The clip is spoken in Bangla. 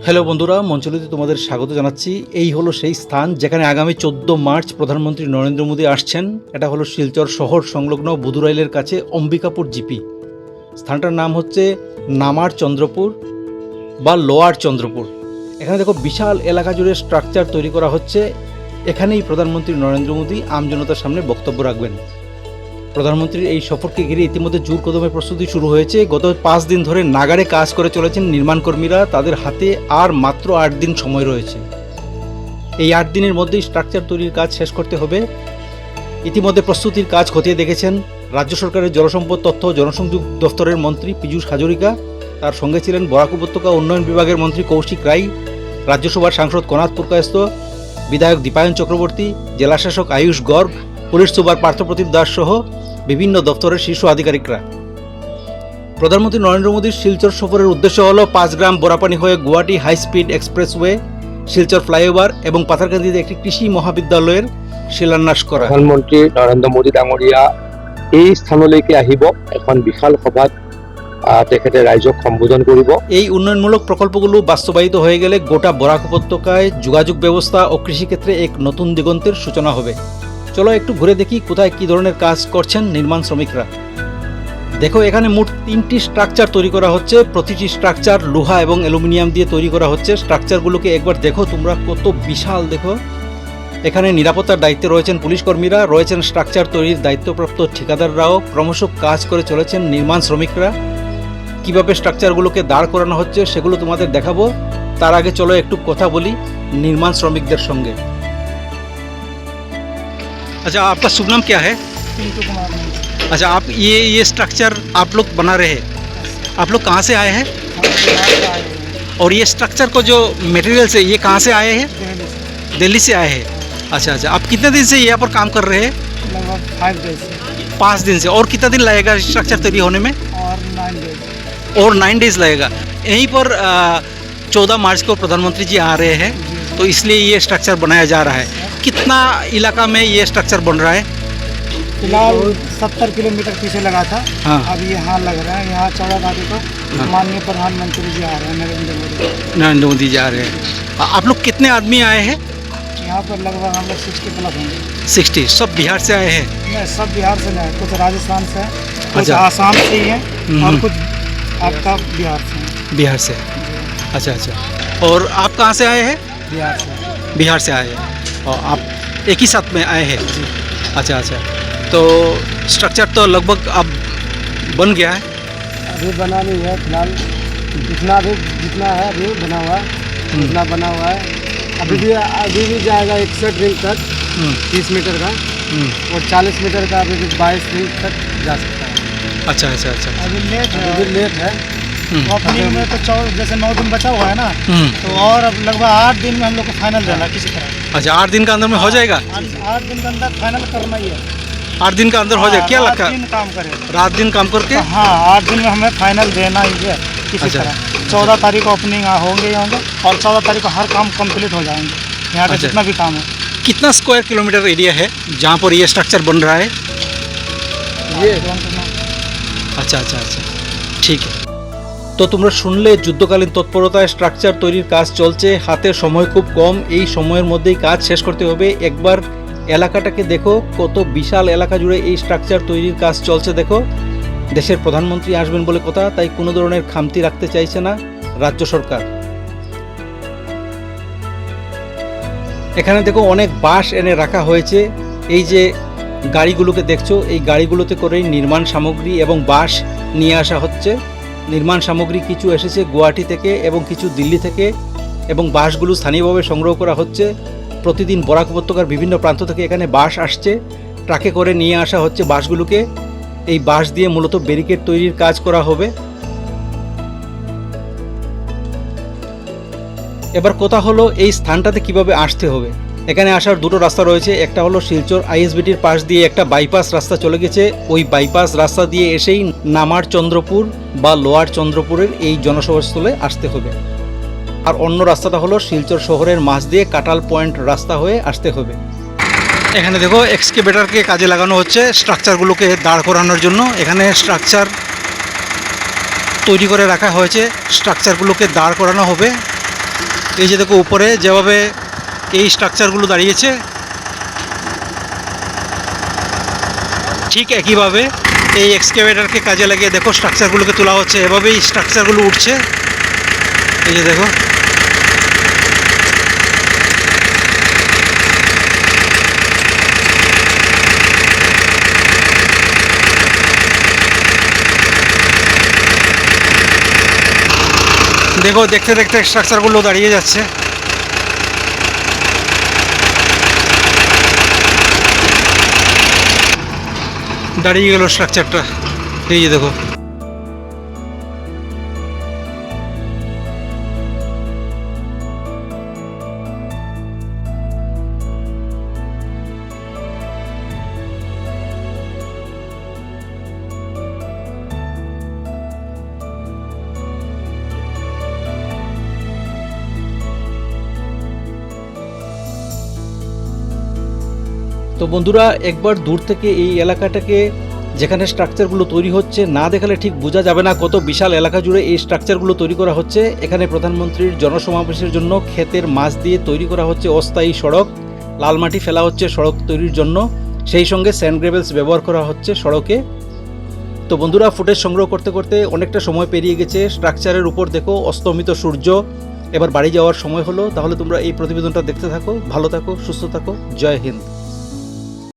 হ্যালো বন্ধুরা, মঞ্চলিতে তোমাদের স্বাগত জানাচ্ছি। এই হলো সেই স্থান যেখানে আগামী 14 মার্চ প্রধানমন্ত্রী নরেন্দ্র মোদী আসছেন। এটা হলো শিলচর শহর সংলগ্ন বুধুরাইলের কাছে অম্বিকাপুর জিপি। স্থানটার নাম হচ্ছে নামার চন্দ্রপুর বা লোয়ার চন্দ্রপুর। এখানে দেখো বিশাল এলাকা জুড়ে স্ট্রাকচার তৈরি করা হচ্ছে। এখানেই প্রধানমন্ত্রী নরেন্দ্র মোদী আমজনতার সামনে বক্তব্য রাখবেন। প্রধানমন্ত্রীর এই সফরকে ঘিরে ইতিমধ্যে জোর কদমে প্রস্তুতি শুরু হয়েছে। গত 5 দিন ধরে নাগাড়ে কাজ করে চলেছেন নির্মাণ কর্মীরা। তাদের হাতে আর মাত্র 8 দিন সময় রয়েছে। এই 8 দিনের মধ্যেই স্ট্রাকচার তৈরির কাজ শেষ করতে হবে। ইতিমধ্যে প্রস্তুতির কাজ খতিয়ে দেখেছেন রাজ্য সরকারের জলসম্পদ তথ্য জনসংযোগ দফতরের মন্ত্রী পীযূষ হাজরিকা। তার সঙ্গে ছিলেন বরাক উপত্যকা উন্নয়ন বিভাগের মন্ত্রী কৌশিক রায়, রাজ্যসভার সাংসদ কনাথ পুরকায়স্থ, বিধায়ক দীপায়ন চক্রবর্তী, জেলাশাসক আয়ুষ গর্গ, পুলিশ সুপার পার্থপ্রতিম দাস সহ বিভিন্ন দপ্তরের শীর্ষ আধিকারিকরা। প্রধানমন্ত্রী নরেন্দ্র মোদীর শিলচর সফরের উদ্দেশ্য হল 5 গ্রাম বোরাপানি হয়ে Guwahati high speed expressway, Silchar flyover এবং পাথারকান্দিতে একটি কৃষি মহাবিদ্যালয়ের শিলান্যাস করা। প্ৰধানমন্ত্ৰী নৰেন্দ্ৰ মোদী ডাঙৰীয়া এই স্থানলৈকে আহিব। এখন বিশাল সভাত তেখেতে ৰাইজক সম্বোধন কৰিব। এই উন্নয়নমূলক প্রকল্পগুলো বাস্তবায়িত হয়ে গেলে গোটা বরাক উপত্যকায় যোগাযোগ ব্যবস্থা ও কৃষিক্ষেত্রে এক নতুন দিগন্তের সূচনা হবে। চলো একটু ঘুরে দেখি কোথায় কী ধরনের কাজ করছেন নির্মাণ শ্রমিকরা। দেখো, এখানে মোট 3টি স্ট্রাকচার তৈরি করা হচ্ছে। প্রতিটি স্ট্রাকচার লোহা এবং অ্যালুমিনিয়াম দিয়ে তৈরি করা হচ্ছে। স্ট্রাকচারগুলোকে একবার দেখো তোমরা, কত বিশাল। দেখো, এখানে নিরাপত্তার দায়িত্বে রয়েছেন পুলিশ কর্মীরা, রয়েছেন স্ট্রাকচার তৈরির দায়িত্বপ্রাপ্ত ঠিকাদাররাও, ক্রমশ কাজ করে চলেছেন নির্মাণ শ্রমিকরা। কীভাবে স্ট্রাকচারগুলোকে দাঁড় করানো হচ্ছে সেগুলো তোমাদের দেখাবো। তার আগে চলো একটু কথা বলি নির্মাণ শ্রমিকদের সঙ্গে। अच्छा, आपका शुभ नाम क्या है? पिंटू कुमार। अच्छा, आप ये स्ट्रक्चर आप लोग बना रहे हैं। आप लोग कहाँ से आए हैं? हम बिहार से आए हैं, और ये स्ट्रक्चर को जो मटेरियल्स है ये कहाँ से आए हैं? दिल्ली से। दिल्ली से आए हैं। अच्छा, आप कितने दिन से यहाँ पर काम कर रहे हैं? लगभग 5 डेज से 5 दिन से। और कितना दिन लगेगा स्ट्रक्चर तैयारी होने में? और 9 डेज। और 9 डेज लगेगा। यहीं पर 14 मार्च को प्रधानमंत्री जी आ रहे हैं, तो इसलिए ये स्ट्रक्चर बनाया जा रहा है। कितना इलाका में ये स्ट्रक्चर बन रहा है? फिलहाल 70 किलोमीटर पीछे लगा था। हाँ। अब यहाँ लग रहा है। यहाँ 14 तारीख को हाँ। माननीय प्रधानमंत्री जी आ रहे हैं, नरेंद्र मोदी। नरेंद्र मोदी जा रहे हैं। आप लोग कितने आदमी आए हैं? यहाँ पर लगभग हम लोग 60 प्लस होंगे। 60। सब बिहार से आए हैं? नहीं, सब बिहार से नहीं, कुछ राजस्थान से हैं, कुछ अच्छा। आसाम से ही हैं और कुछ आपका बिहार से हैं। बिहार से। अच्छा। और आप कहाँ से आए हैं? बिहार से। बिहार से आए हैं। और आप एक ही साथ में आए हैं? अच्छा। तो स्ट्रक्चर तो लगभग अब बन गया है? अभी बना नहीं है फिलहाल। जितना है अभी बना हुआ है, उतना बना हुआ है। अभी भी जाएगा 61 रिंग तक 30 मीटर का, और 40 मीटर का अभी भी 22 रिंग तक जा सकता है। अच्छा। अभी लेट है। ओपनिंग में तो जैसे 9 दिन बचा हुआ है ना, तो और अब लगभग 8 दिन में हम लोग को फाइनल देना किसी तरह। अच्छा, 8 दिन का अंदर में हो जाएगा? 8 दिन के अंदर फाइनल करना ही है। 8 दिन का अंदर हो जाएगा? क्या लगता है? दिन काम करें। रात दिन काम करके? हाँ, 8 दिन में हमें फाइनल देना ही है किसी अच्छा। तरह। 14 तारीख को ओपनिंग होंगे और 14 तारीख को हर काम कंप्लीट हो जाएंगे। यहाँ का अच्छा। जितना भी काम है। कितना स्क्वायर किलोमीटर एरिया है जहाँ पर ये स्ट्रक्चर बन रहा है? ये আচ্ছা, ঠিক। তো তোমরা শুনলে যুদ্ধকালীন তৎপরতায় স্ট্রাকচার তৈরির কাজ চলছে। হাতে সময় খুব কম, এই সময়ের মধ্যেই কাজ শেষ করতে হবে। একবার এলাকাটাকে দেখো, কত বিশাল এলাকা জুড়ে এই স্ট্রাকচার তৈরির কাজ চলছে। দেখো, দেশের প্রধানমন্ত্রী আসবেন বলে কথা, তাই কোনো ধরনের খামতি রাখতে চাইছে না রাজ্য সরকার। এখানে দেখো অনেক বাঁশ এনে রাখা হয়েছে। এই যে গাড়িগুলোকে দেখছো, এই গাড়িগুলোতে করেই নির্মাণ সামগ্রী এবং বাঁশ নিয়ে আসা হচ্ছে। নির্মাণ সামগ্রী কিছু এসেছে গুয়াহাটি থেকে এবং কিছু দিল্লি থেকে, এবং বাঁশগুলো স্থানীয়ভাবে সংগ্রহ করা হচ্ছে। প্রতিদিন বরাক উপত্যকার বিভিন্ন প্রান্ত থেকে এখানে বাঁশ আসছে, ট্রাকে করে নিয়ে আসা হচ্ছে বাঁশগুলোকে। এই বাঁশ দিয়ে মূলত ব্যারিকেড তৈরির কাজ করা হবে। এবার কথা হলো এই স্থানটাতে কিভাবে আসতে হবে। এখানে আসার দুটো রাস্তা রয়েছে। একটা হলো শিলচর আইএসবিটির পাশ দিয়ে একটা বাইপাস রাস্তা চলে গেছে। ওই বাইপাস রাস্তা দিয়ে এসেই নামার চন্দ্রপুর বা লোয়ার চন্দ্রপুরের এই জনসভাস্থলে আসতে হবে। আর অন্য রাস্তাটা হলো শিলচর শহরের মাঝ দিয়ে কাটাল পয়েন্ট রাস্তা হয়ে আসতে হবে। এখানে দেখো এক্সকেভেটরকে কাজে লাগানো হচ্ছে স্ট্রাকচারগুলোকে দাঁড় করানোর জন্য। এখানে স্ট্রাকচার তৈরি করে রাখা হয়েছে, স্ট্রাকচারগুলোকে দাঁড় করানো হবে। এই যে দেখো উপরে যেভাবে এই স্ট্রাকচারগুলো দাঁড়িয়েছে, ঠিক একইভাবে এই এক্সকেভেটরকে কাজে লাগিয়ে দেখো স্ট্রাকচারগুলোকে তোলা হচ্ছে, এভাবেই স্ট্রাকচারগুলো উঠছে। এই যে দেখো, দেখো দেখতে দেখতে স্ট্রাকচারগুলো দাঁড়িয়ে যাচ্ছে। দাঁড়িয়ে গেল স্ট্রাকচারটা, এই যে দেখো। তো বন্ধুরা, একবার দূর থেকে এই এলাকাটাকে, যেখানে স্ট্রাকচারগুলো তৈরি হচ্ছে, না দেখালে ঠিক বোঝা যাবে না কত বিশাল এলাকা জুড়ে এই স্ট্রাকচারগুলো তৈরি করা হচ্ছে। এখানে প্রধানমন্ত্রীর জনসমাবেশের জন্য ক্ষেতের মাঝ দিয়ে তৈরি করা হচ্ছে অস্থায়ী সড়ক, লাল মাটি ফেলা হচ্ছে সড়ক তৈরির জন্য, সেই সঙ্গে স্যান্ড গ্রেভেলস ব্যবহার করা হচ্ছে সড়কে। তো বন্ধুরা, ফুটেজ সংগ্রহ করতে করতে অনেকটা সময় পেরিয়ে গেছে। স্ট্রাকচারের উপর দেখো অস্তমিত সূর্য। এবার বাড়ি যাওয়ার সময় হলো। তাহলে তোমরা এই প্রতিবেদনটা দেখতে থাকো, ভালো থাকো, সুস্থ থাকো। জয় হিন্দ।